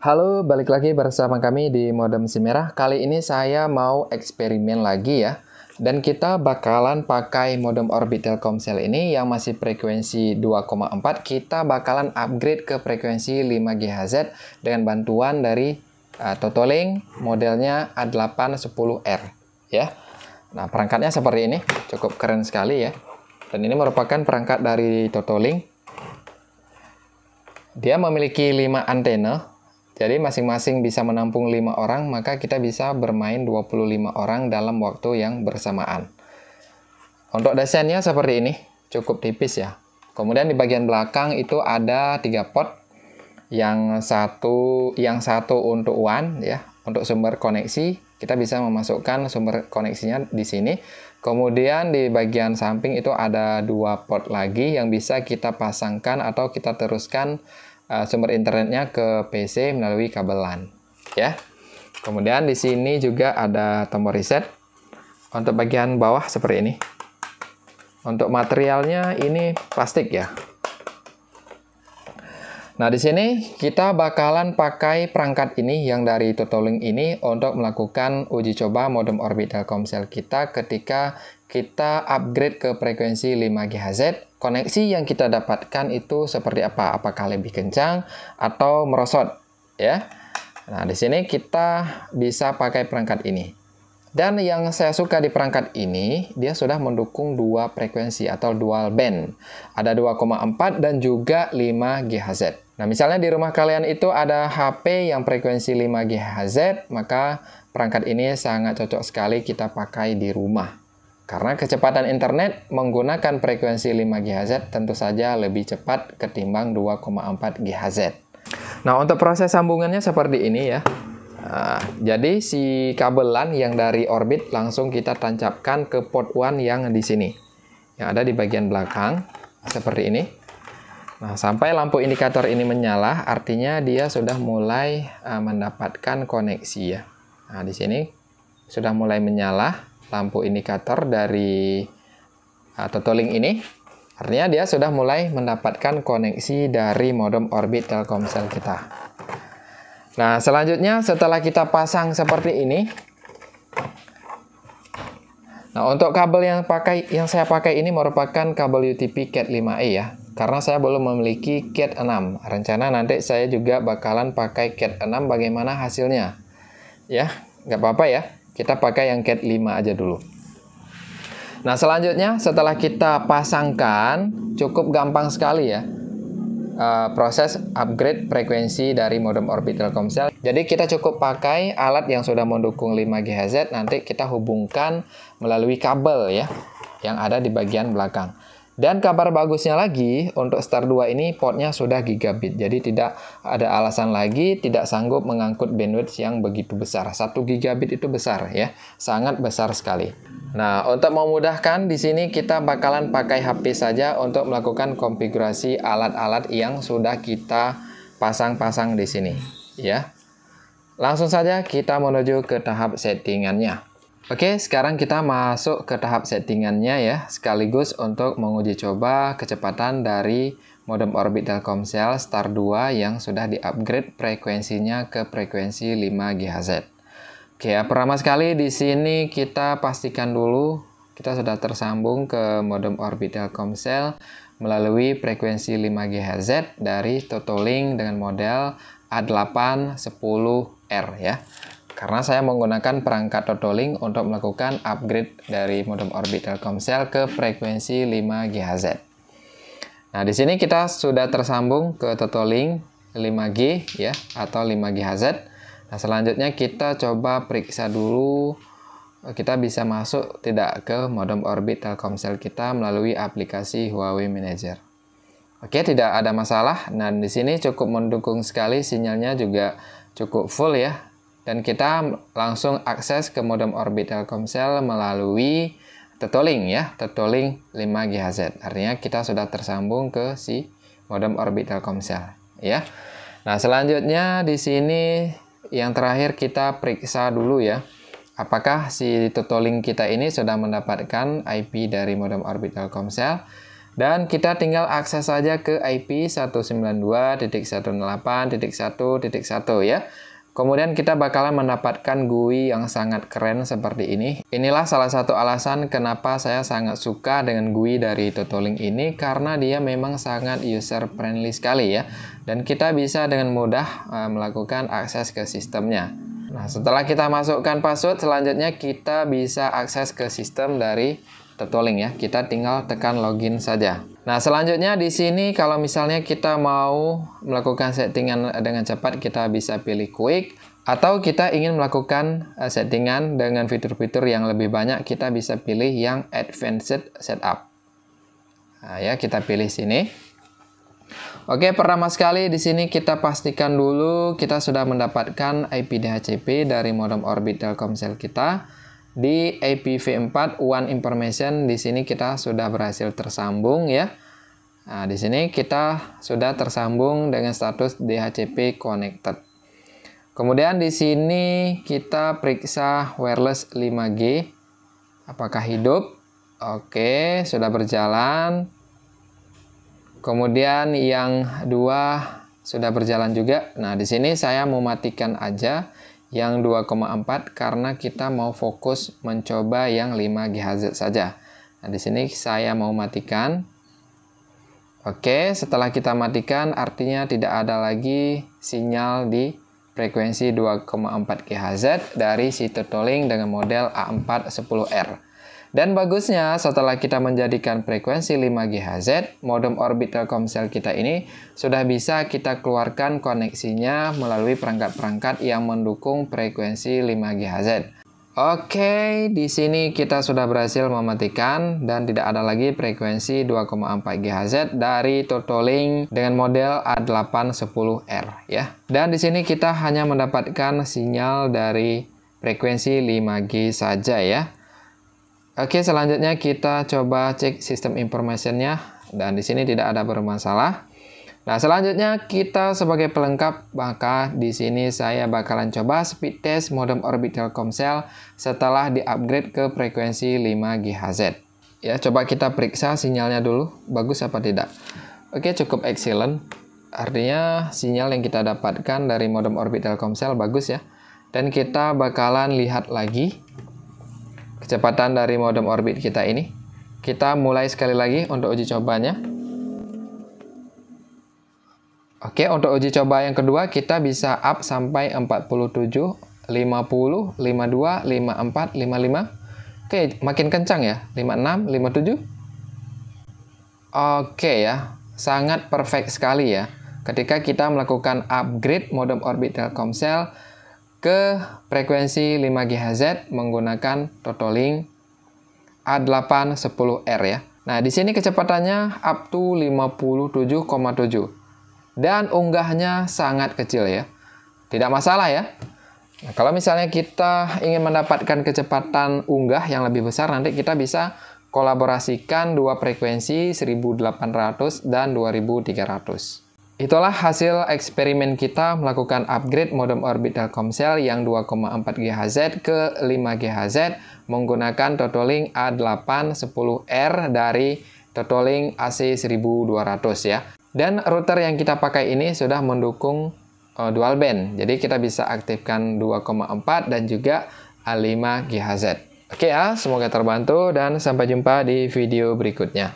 Halo, balik lagi bersama kami di Modem SIM Merah. Kali ini saya mau eksperimen lagi ya. Dan kita bakalan pakai modem Orbit Telkomsel ini yang masih frekuensi 2,4. Kita bakalan upgrade ke frekuensi 5 GHz dengan bantuan dari Totolink modelnya A810R ya. Nah, perangkatnya seperti ini, cukup keren sekali ya. Dan ini merupakan perangkat dari Totolink. Dia memiliki 5 antena. Jadi masing-masing bisa menampung 5 orang, maka kita bisa bermain 25 orang dalam waktu yang bersamaan. Untuk desainnya seperti ini, cukup tipis ya. Kemudian di bagian belakang itu ada 3 port. Yang satu untuk WAN ya, untuk sumber koneksi. Kita bisa memasukkan sumber koneksinya di sini. Kemudian di bagian samping itu ada 2 port lagi yang bisa kita pasangkan atau kita teruskan sumber internetnya ke PC melalui kabel LAN ya. Kemudian di sini juga ada tombol reset. Untuk bagian bawah seperti ini. Untuk materialnya ini plastik ya. Nah, di sini kita bakalan pakai perangkat ini yang dari Totolink ini untuk melakukan uji coba modem Orbit Telkomsel kita ketika kita upgrade ke frekuensi 5 GHz. Koneksi yang kita dapatkan itu seperti apa? Apakah lebih kencang atau merosot ya? Nah, di sini kita bisa pakai perangkat ini. Dan yang saya suka di perangkat ini, dia sudah mendukung 2 frekuensi atau dual band. Ada 2,4 dan juga 5 GHz. Nah, misalnya di rumah kalian itu ada HP yang frekuensi 5 GHz, maka perangkat ini sangat cocok sekali kita pakai di rumah. Karena kecepatan internet menggunakan frekuensi 5 GHz tentu saja lebih cepat ketimbang 2,4 GHz. Nah, untuk proses sambungannya seperti ini ya. Nah, jadi si kabel LAN yang dari Orbit langsung kita tancapkan ke port 1 yang di sini. Yang ada di bagian belakang, seperti ini. Nah, sampai lampu indikator ini menyala, artinya dia sudah mulai mendapatkan koneksi ya. Nah, di sini sudah mulai menyala lampu indikator dari Totolink ini. Artinya dia sudah mulai mendapatkan koneksi dari modem Orbit Telkomsel kita. Nah, selanjutnya setelah kita pasang seperti ini. Nah, untuk kabel yang saya pakai ini merupakan kabel UTP Cat 5e ya. Karena saya belum memiliki Cat 6. Rencana nanti saya juga bakalan pakai Cat 6, bagaimana hasilnya. Ya, nggak apa-apa ya. Kita pakai yang Cat 5 aja dulu. Nah, selanjutnya setelah kita pasangkan, cukup gampang sekali ya. Proses upgrade frekuensi dari modem Orbit Telkomsel. Jadi kita cukup pakai alat yang sudah mendukung 5 GHz, nanti kita hubungkan melalui kabel ya, yang ada di bagian belakang. Dan kabar bagusnya lagi, untuk Star 2 ini portnya sudah gigabit. Jadi tidak ada alasan lagi tidak sanggup mengangkut bandwidth yang begitu besar. 1 gigabit itu besar ya, sangat besar sekali. Nah, untuk memudahkan di sini kita bakalan pakai HP saja untuk melakukan konfigurasi alat-alat yang sudah kita pasang-pasang di sini ya. Langsung saja kita menuju ke tahap settingannya. Oke, sekarang kita masuk ke tahap settingannya ya, sekaligus untuk menguji coba kecepatan dari modem Orbit Telkomsel Star 2 yang sudah di-upgrade frekuensinya ke frekuensi 5 GHz. Oke, ya, pertama sekali di sini kita pastikan dulu kita sudah tersambung ke modem Orbit Telkomsel melalui frekuensi 5 GHz dari Totolink dengan model A810R ya. Karena saya menggunakan perangkat Totolink untuk melakukan upgrade dari modem Orbit Telkomsel ke frekuensi 5 GHz. Nah, di sini kita sudah tersambung ke Totolink 5G ya atau 5 GHz. Nah, selanjutnya kita coba periksa dulu kita bisa masuk tidak ke modem Orbit Telkomsel kita melalui aplikasi Huawei Manager. Oke, tidak ada masalah. Nah, di sini cukup mendukung sekali, sinyalnya juga cukup full ya. Dan kita langsung akses ke modem Orbit Telkomsel melalui Totolink ya, Totolink 5 GHz. Artinya kita sudah tersambung ke si modem Orbit Telkomsel ya. Nah, selanjutnya di sini yang terakhir kita periksa dulu ya. Apakah si Totolink kita ini sudah mendapatkan IP dari modem Orbit Telkomsel? Dan kita tinggal akses saja ke IP 192.168.1.1 ya. Kemudian kita bakalan mendapatkan GUI yang sangat keren seperti ini. Inilah salah satu alasan kenapa saya sangat suka dengan GUI dari TotoLink ini, karena dia memang sangat user friendly sekali ya. Dan kita bisa dengan mudah melakukan akses ke sistemnya. Nah, setelah kita masukkan password, selanjutnya kita bisa akses ke sistem dari TotoLink ya. Kita tinggal tekan login saja. Nah, selanjutnya di sini kalau misalnya kita mau melakukan settingan dengan cepat, kita bisa pilih quick. Atau kita ingin melakukan settingan dengan fitur-fitur yang lebih banyak, kita bisa pilih yang advanced setup. Nah, ya, kita pilih sini. Oke, pertama sekali di sini kita pastikan dulu kita sudah mendapatkan IP DHCP dari modem Orbit Telkomsel kita. Di IPv4 One Information di sini kita sudah berhasil tersambung ya. Nah, di sini kita sudah tersambung dengan status DHCP connected. Kemudian di sini kita periksa wireless 5G apakah hidup. Oke, sudah berjalan. Kemudian yang dua sudah berjalan juga. Nah, di sini saya mau matikan aja yang 2,4 karena kita mau fokus mencoba yang 5 GHz saja. Nah, di sini saya mau matikan. Oke, setelah kita matikan artinya tidak ada lagi sinyal di frekuensi 2,4 GHz dari si TotoLink dengan model A410R. Dan bagusnya setelah kita menjadikan frekuensi 5 GHz, modem Orbit Telkomsel kita ini sudah bisa kita keluarkan koneksinya melalui perangkat-perangkat yang mendukung frekuensi 5 GHz. Oke, di sini kita sudah berhasil mematikan dan tidak ada lagi frekuensi 2,4 GHz dari TotoLink dengan model A810R ya. Dan di sini kita hanya mendapatkan sinyal dari frekuensi 5G saja ya. Oke, selanjutnya kita coba cek sistem informationnya dan di sini tidak ada bermasalah. Nah, selanjutnya kita sebagai pelengkap, maka di sini saya bakalan coba speed test modem Orbit Telkomsel setelah di-upgrade ke frekuensi 5 GHz. Ya, coba kita periksa sinyalnya dulu, bagus apa tidak. Oke, cukup excellent. Artinya sinyal yang kita dapatkan dari modem Orbit Telkomsel bagus ya. Dan kita bakalan lihat lagi kecepatan dari modem Orbit kita ini. Kita mulai sekali lagi untuk uji cobanya. Oke, untuk uji coba yang kedua kita bisa up sampai 47, 50, 52, 54, 55. Oke, makin kencang ya. 56, 57. Oke ya, sangat perfect sekali ya. Ketika kita melakukan upgrade modem Orbit Telkomsel ke frekuensi 5 GHz menggunakan TotoLink A810R ya. Nah, di sini kecepatannya up to 57,7 dan unggahnya sangat kecil ya. Tidak masalah ya. Nah, kalau misalnya kita ingin mendapatkan kecepatan unggah yang lebih besar, nanti kita bisa kolaborasikan dua frekuensi 1800 dan 2300. Itulah hasil eksperimen kita melakukan upgrade modem Orbit Telkomsel yang 2,4 GHz ke 5 GHz menggunakan TotoLink A810R dari TotoLink AC1200 ya. Dan router yang kita pakai ini sudah mendukung dual band. Jadi kita bisa aktifkan 2,4 dan juga A5 GHz. Oke ya, semoga terbantu dan sampai jumpa di video berikutnya.